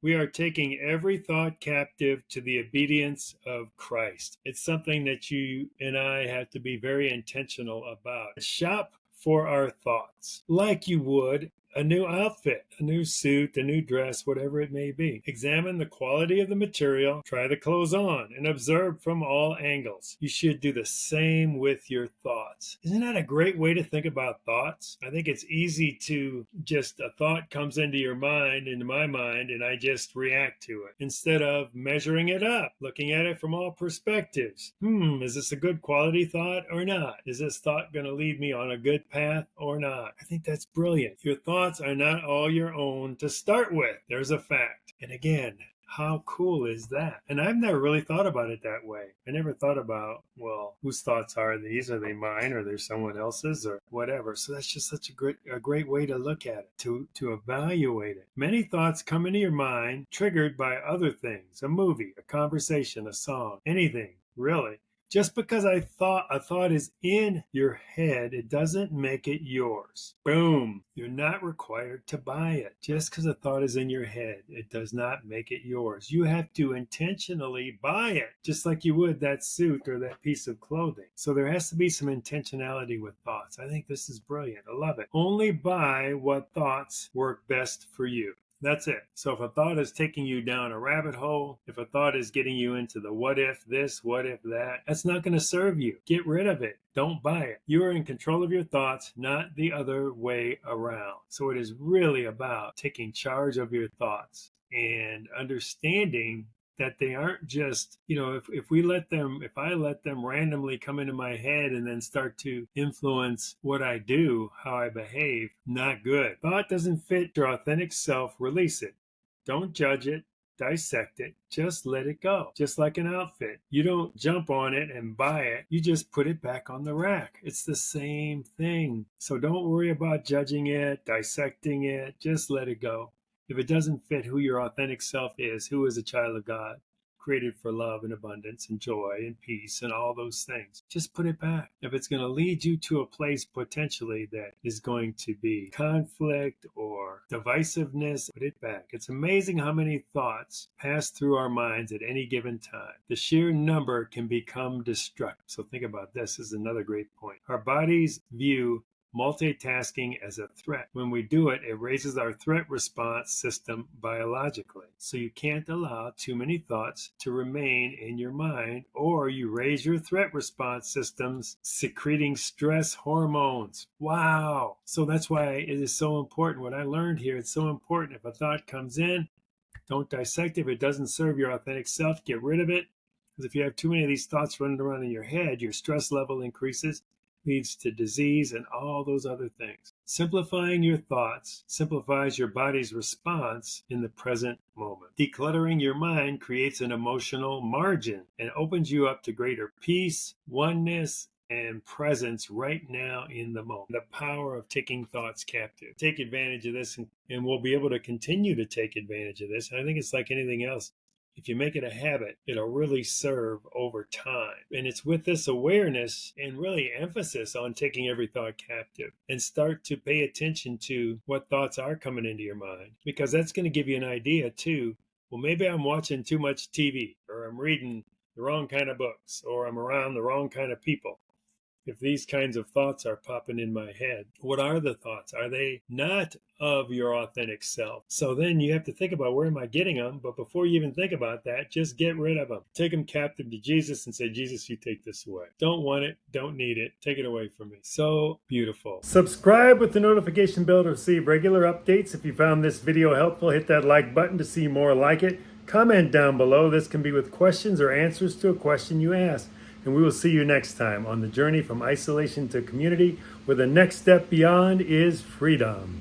We are taking every thought captive to the obedience of Christ. It's something that you and I have to be very intentional about. Shop for our thoughts like you would a new outfit, a new suit, a new dress, whatever it may be. Examine the quality of the material, try the clothes on, and observe from all angles. You should do the same with your thoughts. Isn't that a great way to think about thoughts? I think it's easy to just, a thought comes into your mind, into my mind, and I just react to it instead of measuring it up, looking at it from all perspectives. Is this a good quality thought or not? Is this thought going to lead me on a good path or not? I think that's brilliant. Your thoughts are not all your own to start with. There's a fact. And again, how cool is that? And I've never really thought about it that way. I never thought about, well, whose thoughts are these? Are they mine, or they're someone else's, or whatever? So that's just such a great way to look at it, to evaluate it. Many thoughts come into your mind triggered by other things, a movie, a conversation, a song, anything, really. Just because a thought is in your head, it doesn't make it yours. Boom. You're not required to buy it. Just because a thought is in your head, it does not make it yours. You have to intentionally buy it, just like you would that suit or that piece of clothing. So there has to be some intentionality with thoughts. I think this is brilliant. I love it. Only buy what thoughts work best for you. That's it. So if a thought is taking you down a rabbit hole, if a thought is getting you into the what if this, what if that, that's not going to serve you. Get rid of it. Don't buy it. You are in control of your thoughts, not the other way around. So it is really about taking charge of your thoughts and understanding that they aren't just, if I let them randomly come into my head and then start to influence what I do, how I behave, not good. Thought doesn't fit your authentic self, release it. Don't judge it, dissect it, just let it go. Just like an outfit. You don't jump on it and buy it, you just put it back on the rack. It's the same thing. So don't worry about judging it, dissecting it, just let it go. If it doesn't fit who your authentic self is, who is a child of God, created for love and abundance and joy and peace and all those things, just put it back. If it's going to lead you to a place potentially that is going to be conflict or divisiveness, put it back. It's amazing how many thoughts pass through our minds at any given time. The sheer number can become destructive. So think about this. This is another great point. Our bodies view multitasking as a threat. When we do it, it raises our threat response system biologically. So you can't allow too many thoughts to remain in your mind, or you raise your threat response systems secreting stress hormones. Wow. So that's why it is so important. What I learned here, it's so important. If a thought comes in, don't dissect it. If it doesn't serve your authentic self, get rid of it. Because if you have too many of these thoughts running around in your head, your stress level increases, leads to disease and all those other things. Simplifying your thoughts simplifies your body's response in the present moment. Decluttering your mind creates an emotional margin and opens you up to greater peace, oneness, and presence right now in the moment. The power of taking thoughts captive. Take advantage of this, and we'll be able to continue to take advantage of this. And I think it's like anything else. If you make it a habit, it'll really serve over time. And it's with this awareness and really emphasis on taking every thought captive, and start to pay attention to what thoughts are coming into your mind, because that's going to give you an idea too. Well, maybe I'm watching too much TV, or I'm reading the wrong kind of books, or I'm around the wrong kind of people. If these kinds of thoughts are popping in my head, what are the thoughts? Are they not of your authentic self? So then you have to think about, where am I getting them? But before you even think about that, just get rid of them. Take them captive to Jesus and say, Jesus, you take this away. Don't want it. Don't need it. Take it away from me. So beautiful. Subscribe with the notification bell to receive regular updates. If you found this video helpful, hit that like button to see more like it. Comment down below. This can be with questions or answers to a question you ask. And we will see you next time on the journey from isolation to community, where the next step beyond is freedom.